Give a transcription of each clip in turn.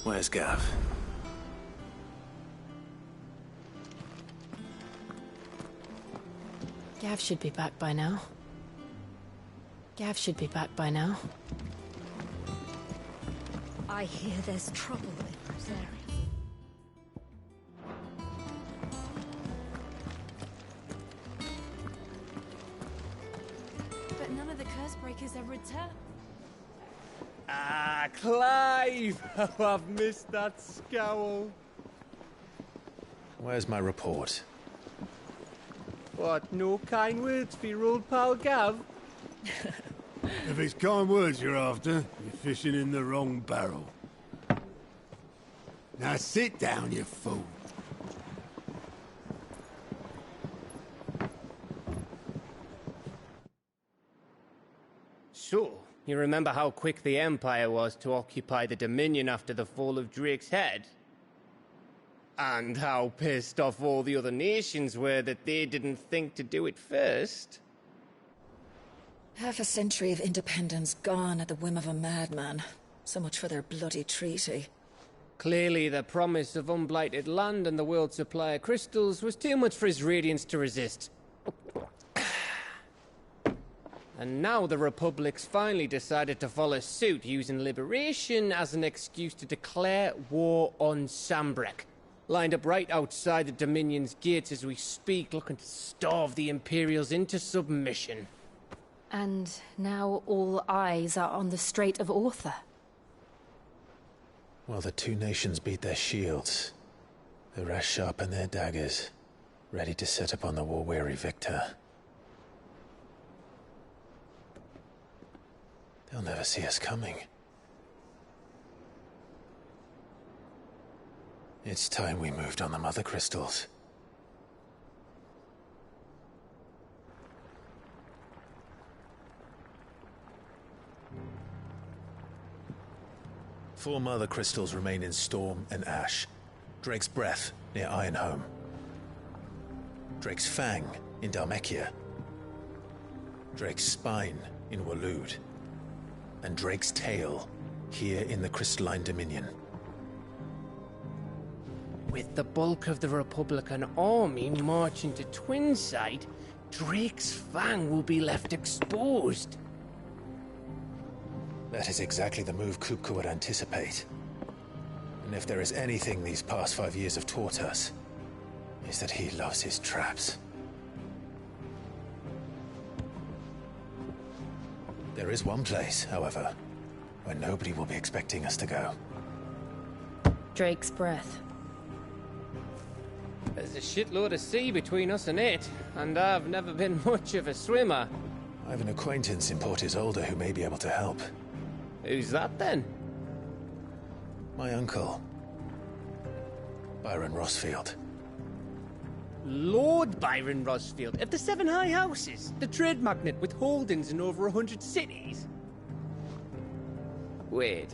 Where's Gav? Gav should be back by now. Gav should be back by now. I hear there's trouble in those areas. But none of the curse breakers ever returned. Ah, Clive! Oh, I've missed that scowl. Where's my report? What, no kind words for your old pal Gav? If it's kind words you're after, you're fishing in the wrong barrel. Now sit down, you fool. So, you remember how quick the Empire was to occupy the Dominion after the fall of Drake's head? And how pissed off all the other nations were that they didn't think to do it first? Half a century of independence gone at the whim of a madman. So much for their bloody treaty. Clearly, the promise of unblighted land and the world's supply of crystals was too much for his radiance to resist. And now the Republic's finally decided to follow suit, using liberation as an excuse to declare war on Sambrek. Lined up right outside the Dominion's gates as we speak, looking to starve the Imperials into submission. And now all eyes are on the Strait of Author. Well, the two nations beat their shields. The rest sharpen their daggers, ready to set upon the war-weary victor. They'll never see us coming. It's time we moved on the Mother Crystals. Four Mother Crystals remain in Storm and Ash. Drake's Breath, near Ironhome. Drake's Fang, in Dhalmekia. Drake's Spine, in Waloed. And Drake's Tail, here in the Crystalline Dominion. With the bulk of the Republican army marching to Twinside, Drake's Fang will be left exposed. That is exactly the move Kupka would anticipate. And if there is anything these past 5 years have taught us, is that he loves his traps. There is one place, however, where nobody will be expecting us to go. Drake's Breath. There's a shitload of sea between us and it, and I've never been much of a swimmer. I have an acquaintance in Port Isolde who may be able to help. Who's that then? My uncle, Byron Rossfield. Lord Byron Rossfield of the Seven High Houses, the trade magnate with holdings in over 100 cities. Wait,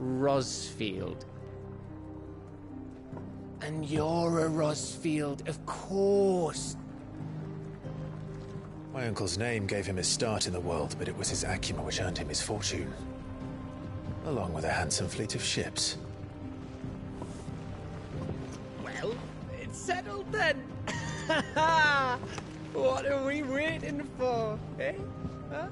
Rossfield. And you're a Rossfield, of course. My uncle's name gave him his start in the world, but it was his acumen which earned him his fortune. Along with a handsome fleet of ships. Well, it's settled then. What are we waiting for, eh? Huh?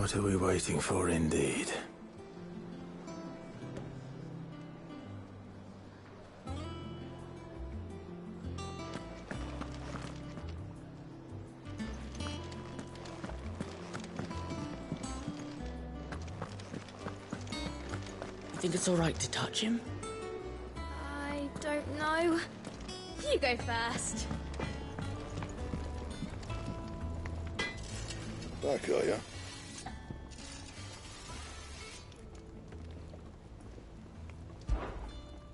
What are we waiting for, indeed? You think it's all right to touch him? I don't know. You go first. Back, are ya?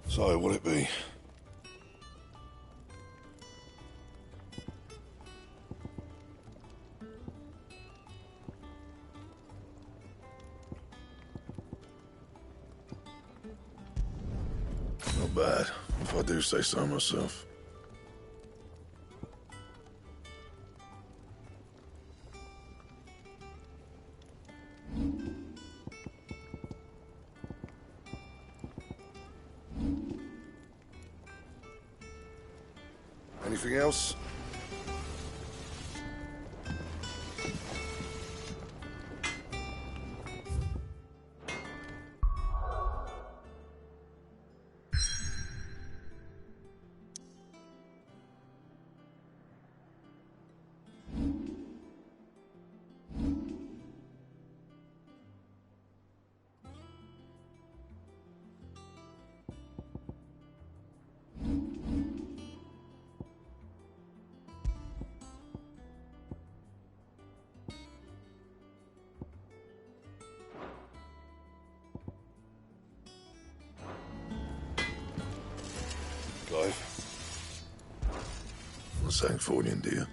So, what'll it be? Not bad, if I do say so myself. Anything else? Clive? Not saying Fornian, do you?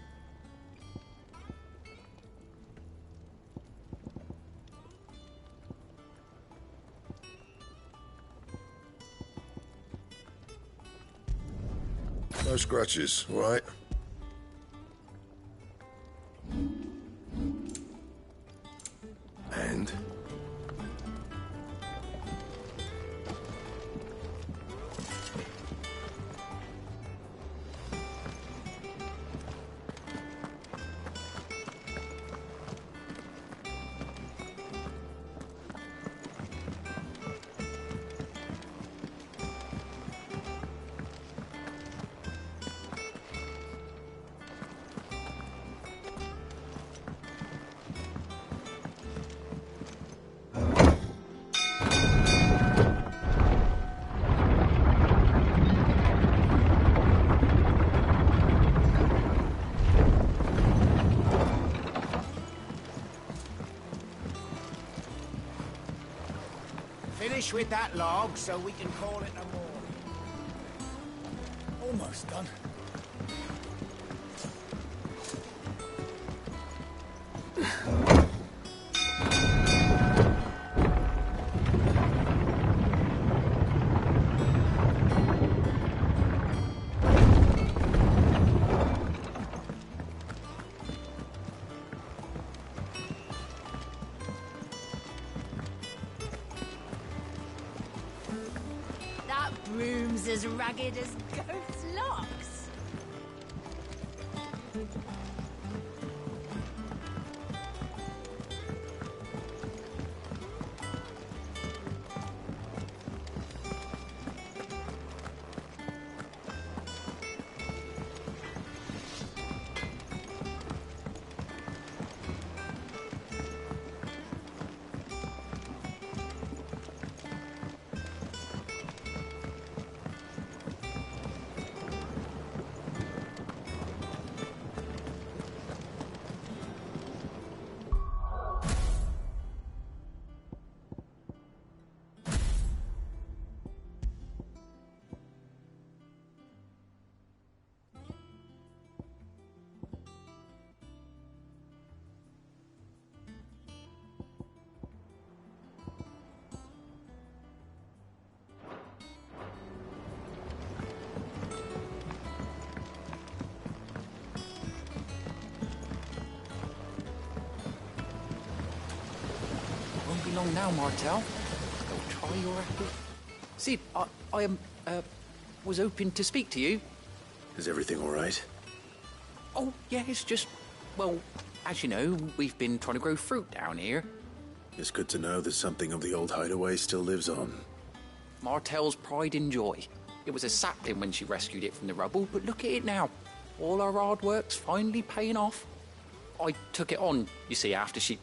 No scratches, all right? And? Finish with that log so we can call it a morning. Almost done. That broom's as ragged as goat's locks. Won't be long now, Martel. Go try your apple. Sid, I was hoping to speak to you. Is everything all right? Oh, yeah, it's just, well, as you know, we've been trying to grow fruit down here. It's good to know that something of the old hideaway still lives on. Martell's pride and joy. It was a sapling when she rescued it from the rubble, but look at it now. All our hard work's finally paying off. I took it on, you see, after she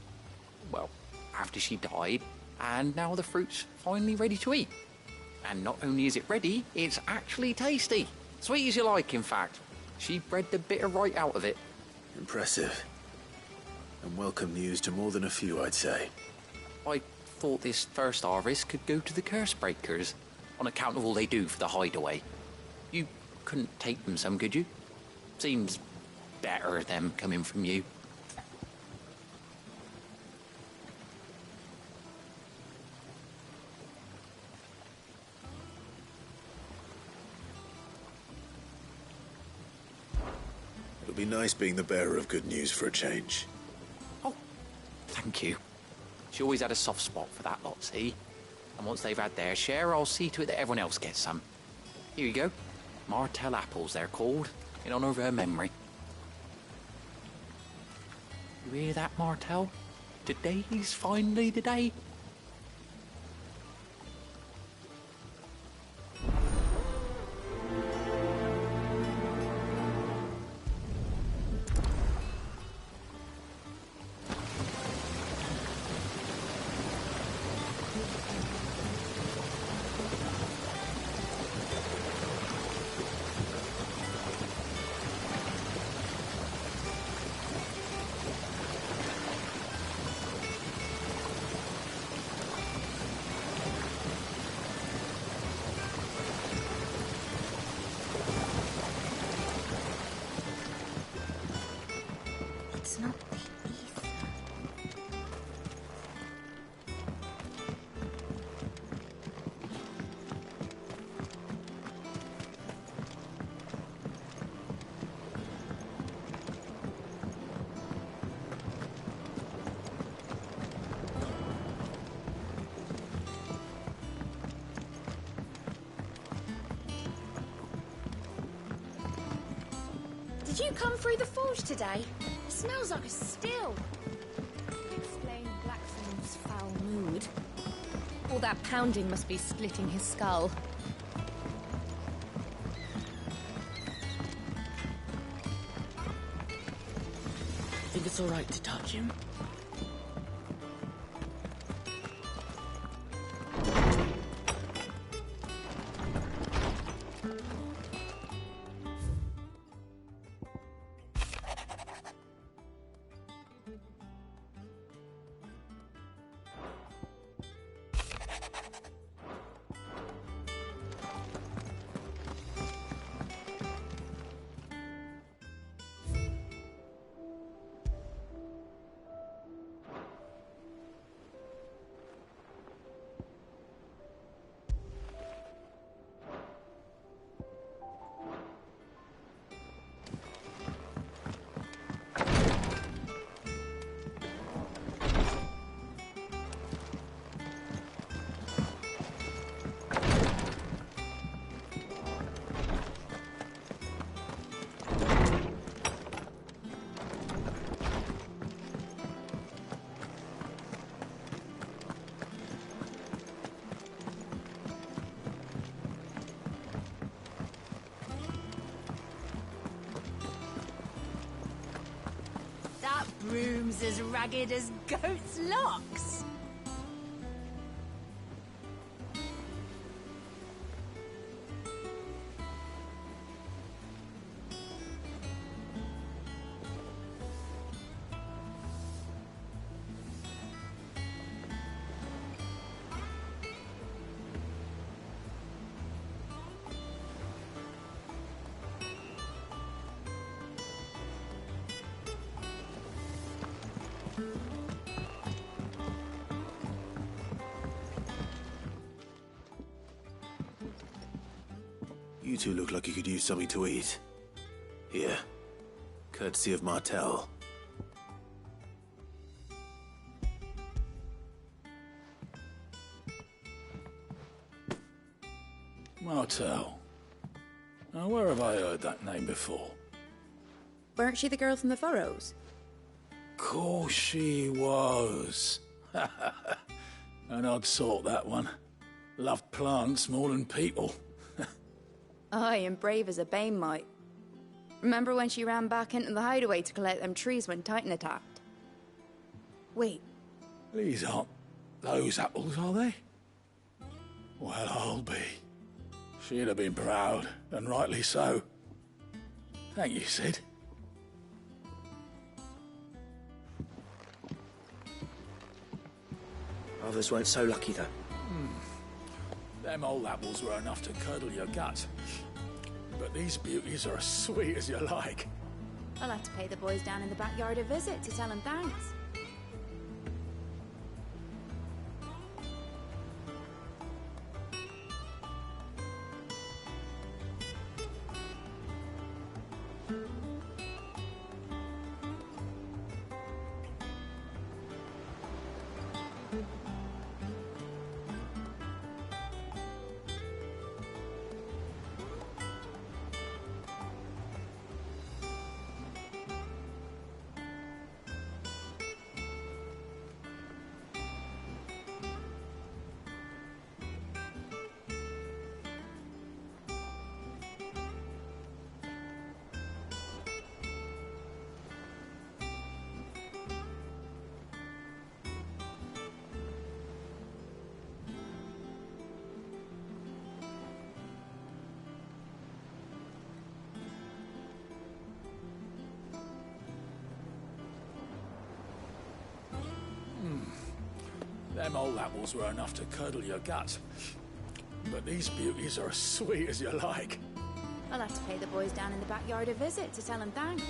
died, and now the fruit's finally ready to eat. And not only is it ready, it's actually tasty. Sweet as you like, in fact. She bred the bitter right out of it. Impressive. And welcome news to more than a few, I'd say. I thought this first harvest could go to the curse breakers, on account of all they do for the hideaway. You couldn't take them some, could you? Seems better them coming from you. It'll be nice being the bearer of good news for a change. Oh, thank you. She always had a soft spot for that lot, see? And once they've had their share, I'll see to it that everyone else gets some. Here you go. Martell apples, they're called, in honour of her memory. You hear that, Martell? Today's finally the day. It's not the ether. Did you come through the forge today? It smells like a still. Could explain Blackthorn's foul mood. All that pounding must be splitting his skull. Think it's all right to touch him? That broom's as ragged as goat's locks. You two look like you could use something to eat. Here. Courtesy of Martell. Martell. Now, where have I heard that name before? Weren't she the girl from the Furrows? Course she was. An odd sort, that one. Loved plants more than people. Aye, and brave as a bane mite. Remember when she ran back into the hideaway to collect them trees when Titan attacked? Wait. These aren't those apples, are they? Well, I'll be. She'd have been proud, and rightly so. Thank you, Sid. Others weren't so lucky, though. Them old apples were enough to curdle your gut. But these beauties are as sweet as you like. I'll have to pay the boys down in the backyard a visit to tell them thanks. Them old apples were enough to curdle your gut. But these beauties are as sweet as you like. I'll have to pay the boys down in the backyard a visit to tell them thanks.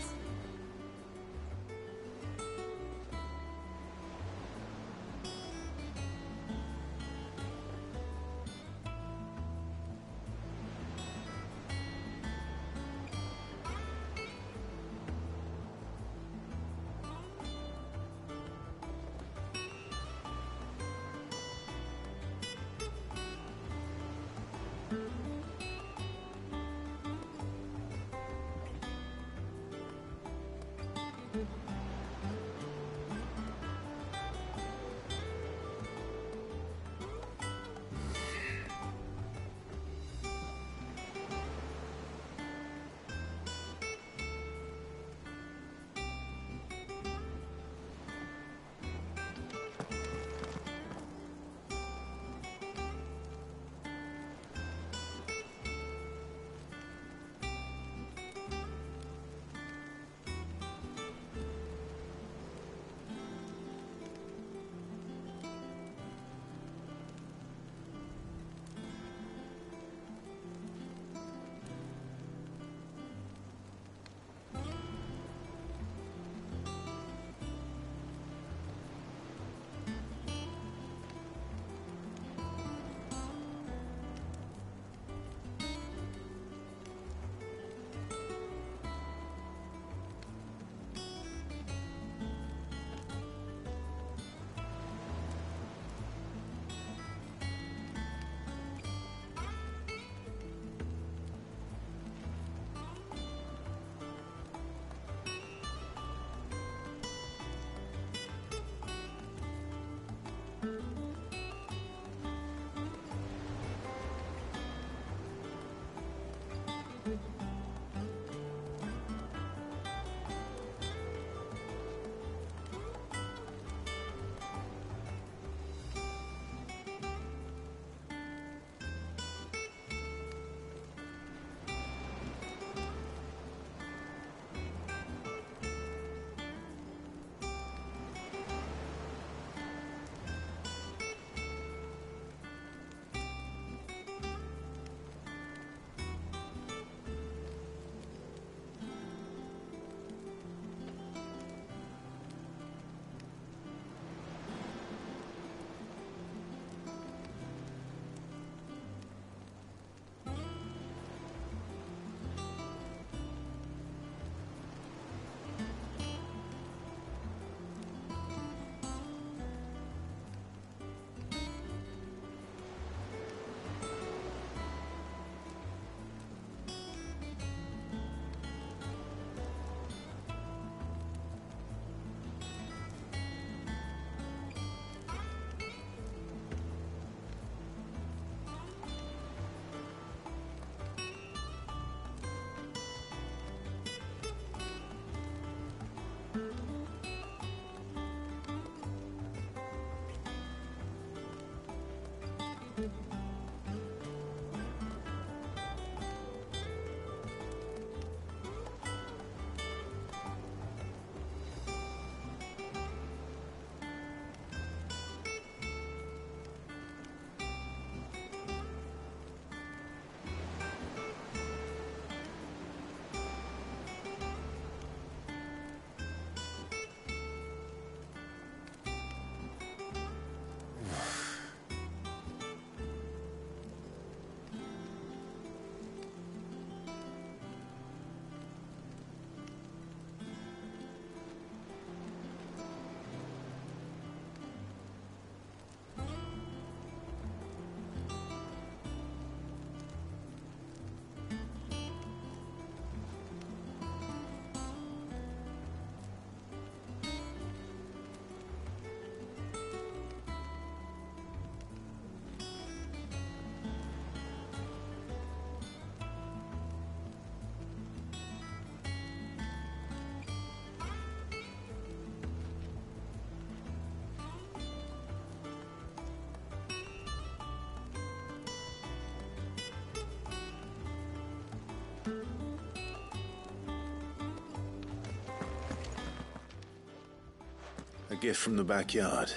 gift from the backyard.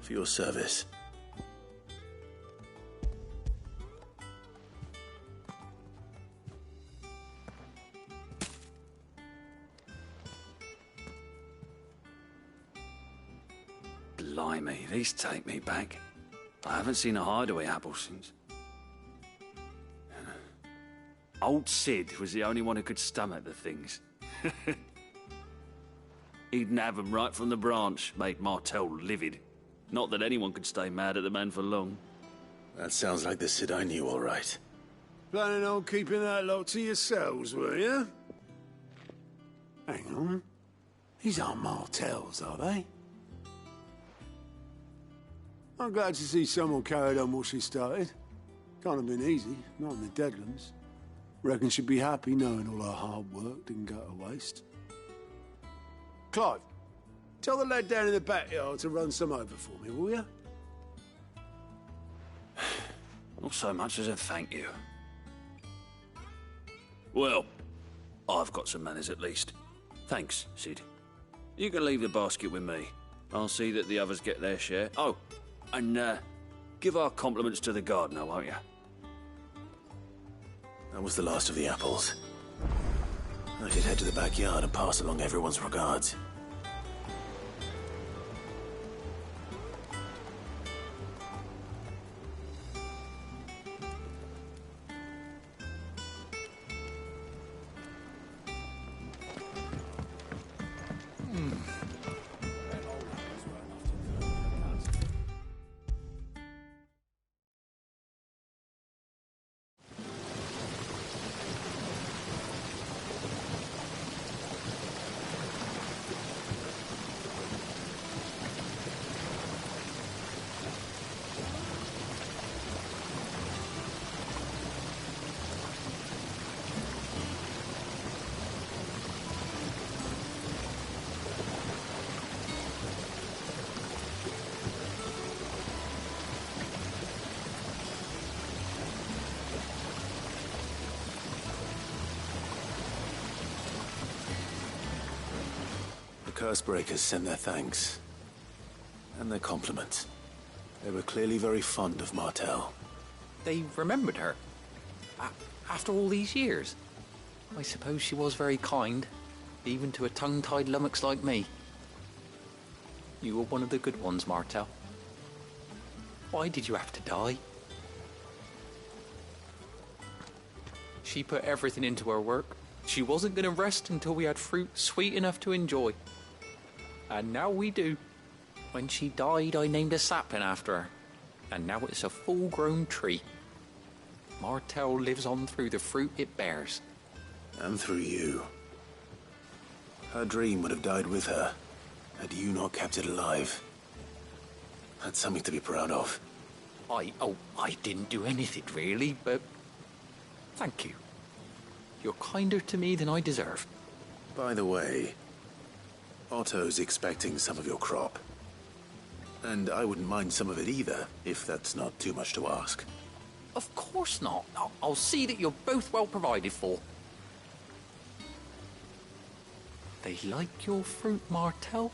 For your service. Blimey, these take me back. I haven't seen a hideaway apple since. Old Sid was the only one who could stomach the things. He'd nab 'em right from the branch, made Martell livid. Not that anyone could stay mad at the man for long. That sounds like the Sid I knew, all right. Planning on keeping that lot to yourselves, were you? Hang on. These aren't Martells, are they? I'm glad to see someone carried on what she started. Can't have been easy, not in the Deadlands. Reckon she'd be happy knowing all her hard work didn't go to waste. Clive, tell the lad down in the backyard to run some over for me, will you? Not so much as a thank you. Well, I've got some manners at least. Thanks, Sid. You can leave the basket with me. I'll see that the others get their share. Oh, and give our compliments to the gardener, won't you? That was the last of the apples. I should head to the backyard and pass along everyone's regards. The Cursebreakers sent their thanks. And their compliments. They were clearly very fond of Martell. They remembered her. After all these years. I suppose she was very kind, even to a tongue-tied lummox like me. You were one of the good ones, Martell. Why did you have to die? She put everything into her work. She wasn't going to rest until we had fruit sweet enough to enjoy. And now we do. When she died, I named a sapling after her. And now it's a full-grown tree. Martell lives on through the fruit it bears. And through you. Her dream would have died with her, had you not kept it alive. That's something to be proud of. I didn't do anything really, but thank you. You're kinder to me than I deserve. By the way, Otto's expecting some of your crop. And I wouldn't mind some of it either, if that's not too much to ask. Of course not. I'll see that you're both well provided for. They like your fruit, Martell.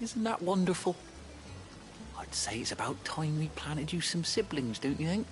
Isn't that wonderful? I'd say it's about time we planted you some siblings, don't you think?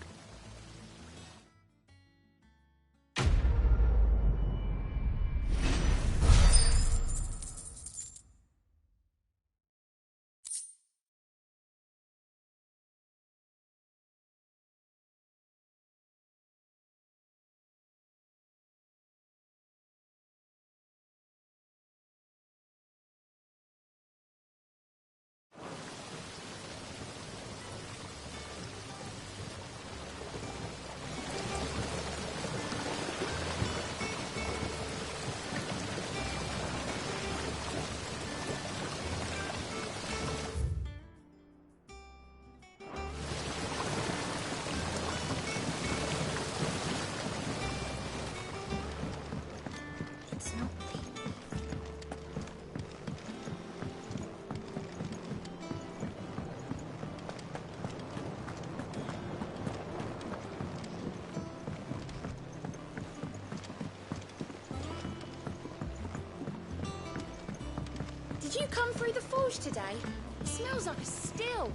Did you come through the forge today? It smells like a still.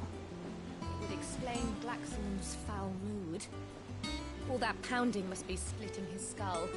It would explain Blackthorn's foul mood. All that pounding must be splitting his skull.